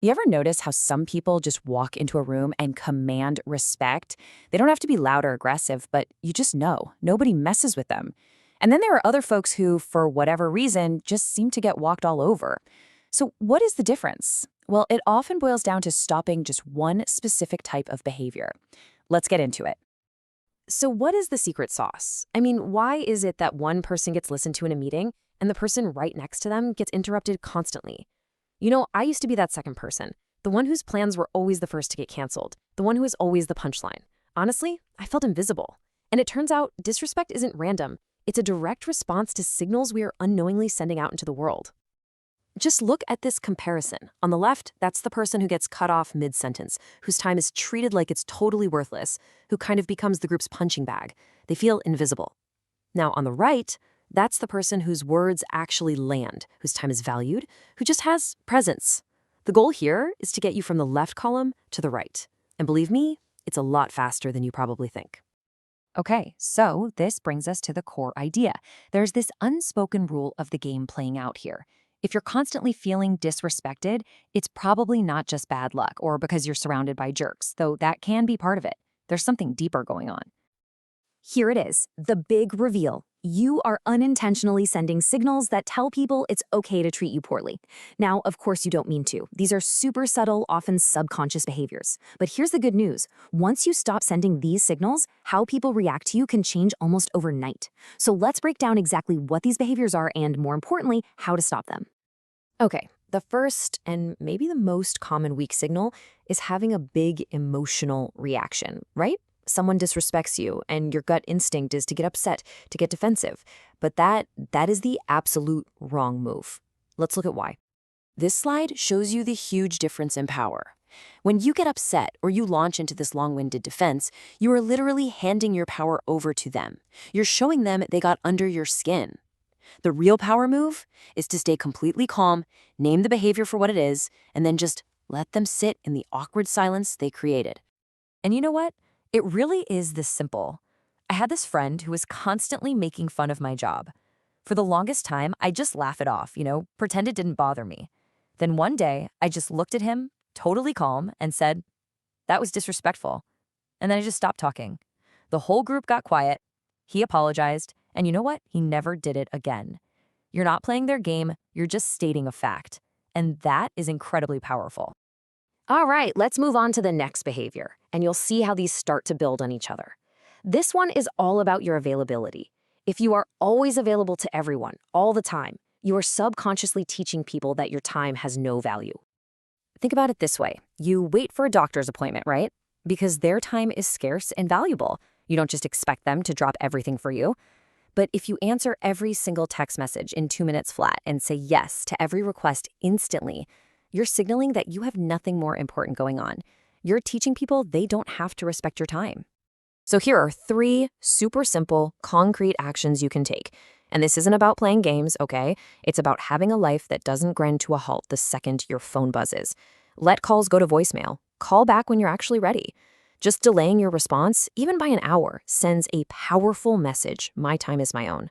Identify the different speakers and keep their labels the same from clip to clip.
Speaker 1: You ever notice how some people just walk into a room and command respect? They don't have to be loud or aggressive, but you just know nobody messes with them. And then there are other folks who, for whatever reason, just seem to get walked all over. So, what is the difference? Well, it often boils down to stopping just one specific type of behavior. Let's get into it. So, what is the secret sauce? I mean, why is it that one person gets listened to in a meeting and the person right next to them gets interrupted constantly? I used to be that second person, the one whose plans were always the first to get canceled, the one who was always the punchline. Honestly, I felt invisible. And it turns out disrespect isn't random. It's a direct response to signals we are unknowingly sending out into the world. Just look at this comparison. On the left, that's the person who gets cut off mid-sentence, whose time is treated like it's totally worthless, who kind of becomes the group's punching bag. They feel invisible. Now, on the right, that's the person whose words actually land, whose time is valued, who just has presence. The goal here is to get you from the left column to the right. And believe me, it's a lot faster than you probably think.
Speaker 2: Okay, so this brings us to the core idea. There's this unspoken rule of the game playing out here. If you're constantly feeling disrespected, it's probably not just bad luck or because you're surrounded by jerks, though that can be part of it. There's something deeper going on.
Speaker 3: Here it is, the big reveal. You are unintentionally sending signals that tell people it's okay to treat you poorly. Now, of course, you don't mean to. These are super subtle, often subconscious behaviors. But here's the good news. Once you stop sending these signals, how people react to you can change almost overnight. So let's break down exactly what these behaviors are and, more importantly, how to stop them.
Speaker 1: Okay, the first and maybe the most common weak signal is having a big emotional reaction, right? Someone disrespects you and your gut instinct is to get upset, to get defensive. But that is the absolute wrong move. Let's look at why. This slide shows you the huge difference in power. When you get upset or you launch into this long-winded defense, you are literally handing your power over to them. You're showing them they got under your skin. The real power move is to stay completely calm, name the behavior for what it is, and then just let them sit in the awkward silence they created.
Speaker 2: And you know what? It really is this simple. I had this friend who was constantly making fun of my job. For the longest time, I just laugh it off, pretend it didn't bother me. Then one day, I just looked at him, totally calm, and said, "That was disrespectful." And then I just stopped talking. The whole group got quiet. He apologized, and you know what? He never did it again. You're not playing their game, you're just stating a fact. And that is incredibly powerful.
Speaker 3: All right, let's move on to the next behavior, and you'll see how these start to build on each other. This one is all about your availability. If you are always available to everyone, all the time, you are subconsciously teaching people that your time has no value.
Speaker 1: Think about it this way. You wait for a doctor's appointment, right? Because their time is scarce and valuable. You don't just expect them to drop everything for you. But if you answer every single text message in 2 minutes flat and say yes to every request instantly, you're signaling that you have nothing more important going on. You're teaching people they don't have to respect your time. So here are 3 super simple, concrete actions you can take. And this isn't about playing games, okay? It's about having a life that doesn't grind to a halt the second your phone buzzes. Let calls go to voicemail. Call back when you're actually ready. Just delaying your response, even by an hour, sends a powerful message: my time is my own.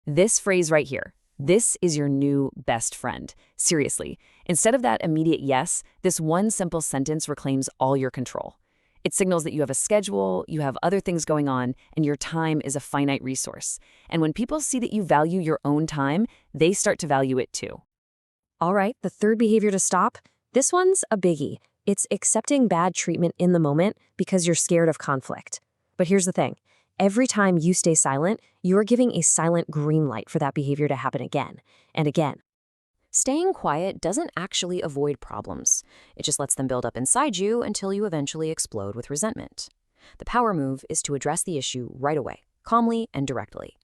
Speaker 1: This phrase right here, this is your new best friend. Seriously, instead of that immediate yes, this one simple sentence reclaims all your control. It signals that you have a schedule, you have other things going on, and your time is a finite resource. And when people see that you value your own time, they start to value it too. All right, the third behavior to stop, this one's a biggie. It's accepting bad treatment in the moment because you're scared of conflict. But here's the thing. Every time you stay silent, you're giving a silent green light for that behavior to happen again and again. Staying quiet doesn't actually avoid problems. It just lets them build up inside you until you eventually explode with resentment. The power move is to address the issue right away, calmly and directly.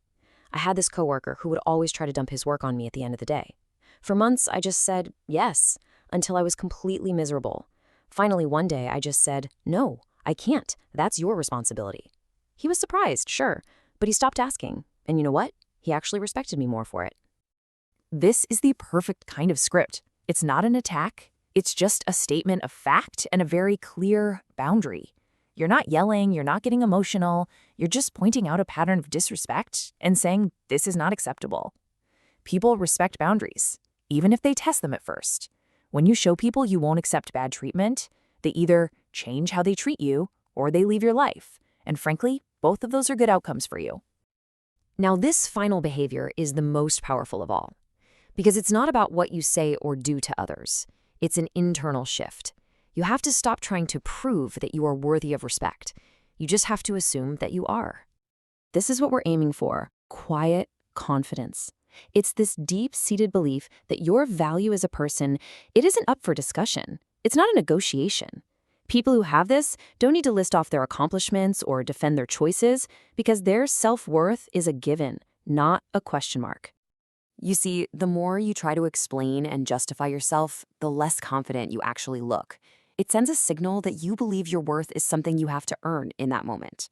Speaker 1: I had this coworker who would always try to dump his work on me at the end of the day. For months, I just said yes, until I was completely miserable. Finally, one day, I just said, "No, I can't. That's your responsibility." He was surprised, sure, but he stopped asking. And you know what? He actually respected me more for it. This is the perfect kind of script. It's not an attack. It's just a statement of fact and a very clear boundary. You're not yelling, you're not getting emotional. You're just pointing out a pattern of disrespect and saying this is not acceptable. People respect boundaries, even if they test them at first.
Speaker 2: When you show people you won't accept bad treatment, they either change how they treat you or they leave your life. And frankly, both of those are good outcomes for you.
Speaker 1: Now, this final behavior is the most powerful of all, because it's not about what you say or do to others. It's an internal shift. You have to stop trying to prove that you are worthy of respect. You just have to assume that you are. This is what we're aiming for: quiet confidence. It's this deep-seated belief that your value as a person, it isn't up for discussion. It's not a negotiation. People who have this don't need to list off their accomplishments or defend their choices, because their self-worth is a given, not a question mark. You see, the more you try to explain and justify yourself, the less confident you actually look. It sends a signal that you believe your worth is something you have to earn in that moment.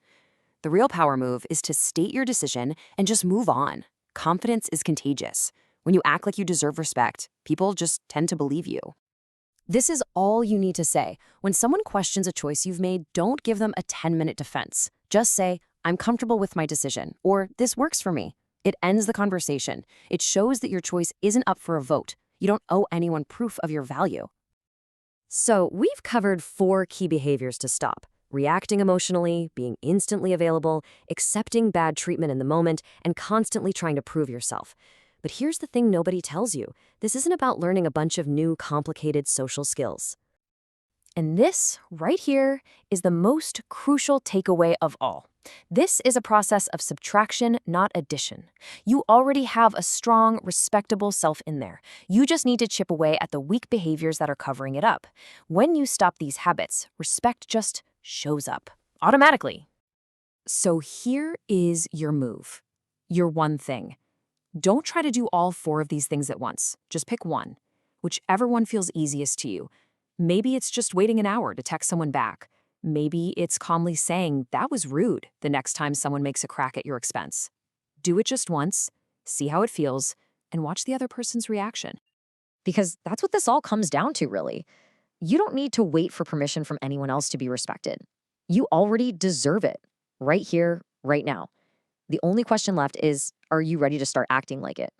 Speaker 1: The real power move is to state your decision and just move on. Confidence is contagious. When you act like you deserve respect, people just tend to believe you. This is all you need to say. When someone questions a choice you've made, don't give them a 10-minute defense. Just say, "I'm comfortable with my decision," or "This works for me." It ends the conversation. It shows that your choice isn't up for a vote. You don't owe anyone proof of your value. So we've covered 4 key behaviors to stop: reacting emotionally, being instantly available, accepting bad treatment in the moment, and constantly trying to prove yourself. But here's the thing nobody tells you. This isn't about learning a bunch of new, complicated social skills. And this, right here, is the most crucial takeaway of all. This is a process of subtraction, not addition. You already have a strong, respectable self in there. You just need to chip away at the weak behaviors that are covering it up. When you stop these habits, respect just shows up automatically. So here is your move. Your one thing. Don't try to do all 4 of these things at once. Just pick one, whichever one feels easiest to you. Maybe it's just waiting an hour to text someone back. Maybe it's calmly saying, "That was rude," the next time someone makes a crack at your expense. Do it just once, see how it feels, and watch the other person's reaction. Because that's what this all comes down to, really. You don't need to wait for permission from anyone else to be respected. You already deserve it, right here, right now. The only question left is, are you ready to start acting like it?